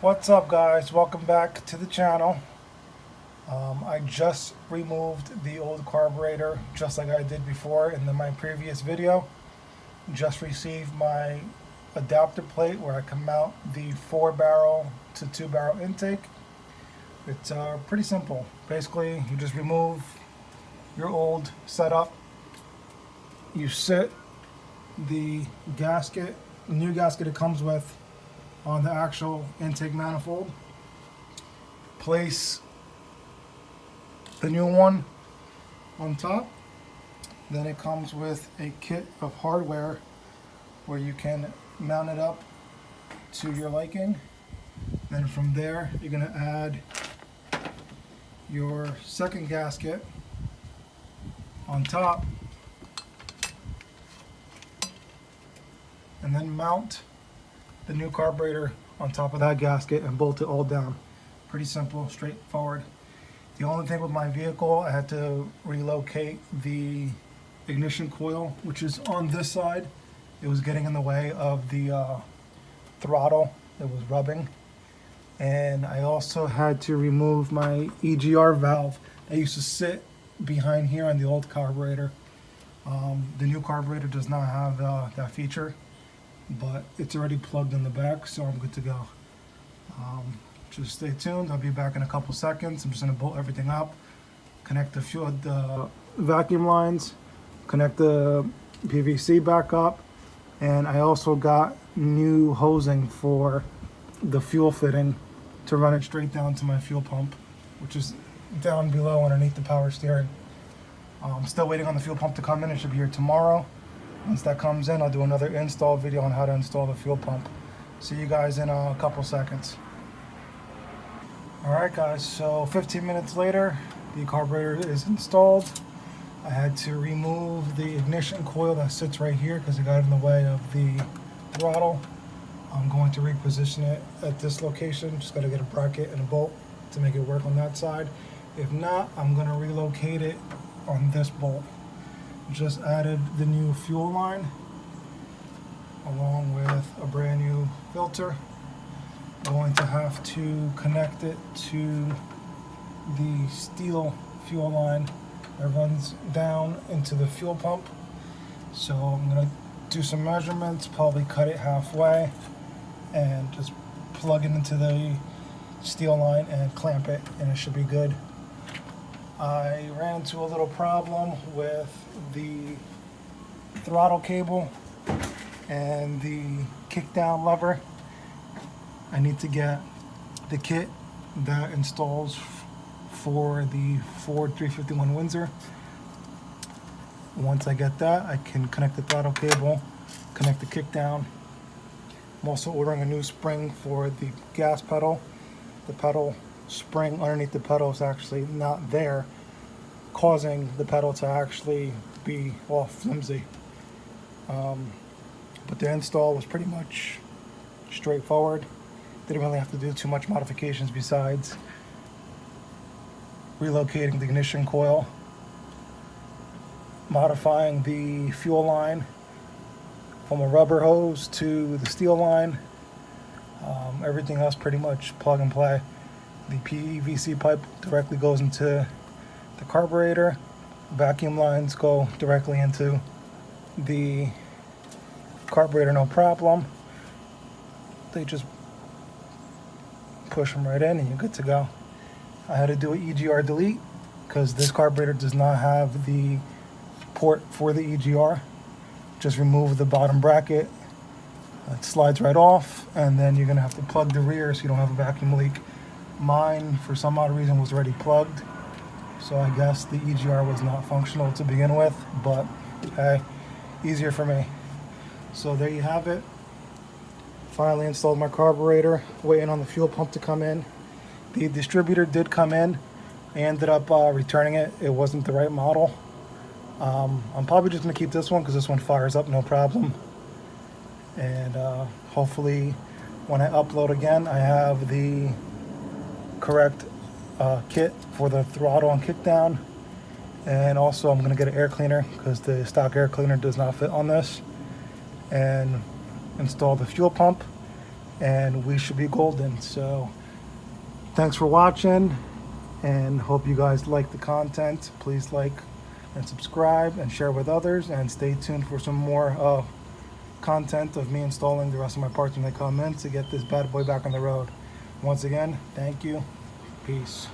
What's up, guys? Welcome back to the channel. I just removed the old carburetor just like I did before in my previous video. Just received my adapter plate where I can mount the 4-barrel to 2-barrel intake. It's pretty simple. Basically, you just remove your old setup. You sit the gasket, new gasket it comes with, on the actual intake manifold. Place the new one on top. Then it comes with a kit of hardware where you can mount it up to your liking. Then from there, you're going to add your second gasket on top, and then mount the new carburetor on top of that gasket and bolt it all down. Pretty simple, straightforward. The only thing with my vehicle, I had to relocate the ignition coil, which is on this side. It was getting in the way of the throttle. It was rubbing. And I also had to remove my EGR valve that used to sit behind here on the old carburetor. The new carburetor does not have that feature, but it's already plugged in the back, so I'm good to go. Just stay tuned. I'll be back in a couple seconds. I'm just going to bolt everything up, connect the vacuum lines, connect the PVC back up, and I also got new hosing for the fuel fitting to run it straight down to my fuel pump, which is down below underneath the power steering. I'm still waiting on the fuel pump to come in. It should be here tomorrow. Once that comes in, I'll do another install video on how to install the fuel pump. See you guys in a couple seconds. Alright guys, so 15 minutes later, the carburetor is installed. I had to remove the ignition coil that sits right here because it got in the way of the throttle. I'm going to reposition it at this location. Just got to get a bracket and a bolt to make it work on that side. If not, I'm going to relocate it on this bolt. Just added the new fuel line along with a brand new filter. Going to have to connect it to the steel fuel line that runs down into the fuel pump. So I'm going to do some measurements, probably cut it halfway and just plug it into the steel line and clamp it, and it should be good. I ran into a little problem with the throttle cable and the kickdown lever. I need to get the kit that installs for the Ford 351 Windsor. Once I get that, I can connect the throttle cable, connect the kickdown. I'm also ordering a new spring for the gas pedal. The pedal spring underneath the pedal is actually not there, causing the pedal to actually be all flimsy. But the install was pretty much straightforward. Didn't really have to do too much modifications besides relocating the ignition coil, modifying the fuel line from a rubber hose to the steel line. Everything else pretty much plug and play. The PVC pipe directly goes into the carburetor. Vacuum lines go directly into the carburetor, no problem. They just push them right in and you're good to go. I had to do an EGR delete because this carburetor does not have the port for the EGR. Just remove the bottom bracket. It slides right off, and then you're going to have to plug the rear so you don't have a vacuum leak. Mine, for some odd reason, was already plugged, so I guess the EGR was not functional to begin with, but hey, easier for me. So there you have it. Finally installed my carburetor, waiting on the fuel pump to come in. The distributor did come in. I ended up returning it. It wasn't the right model. I'm probably just going to keep this one because this one fires up no problem. And hopefully when I upload again, I have the correct kit for the throttle and kickdown. And also I'm going to get an air cleaner because the stock air cleaner does not fit on this. And install the fuel pump and we should be golden. So thanks for watching, and hope you guys like the content. Please like and subscribe and share with others, and stay tuned for some more content of me installing the rest of my parts when they come in to get this bad boy back on the road. Once again, thank you. Peace.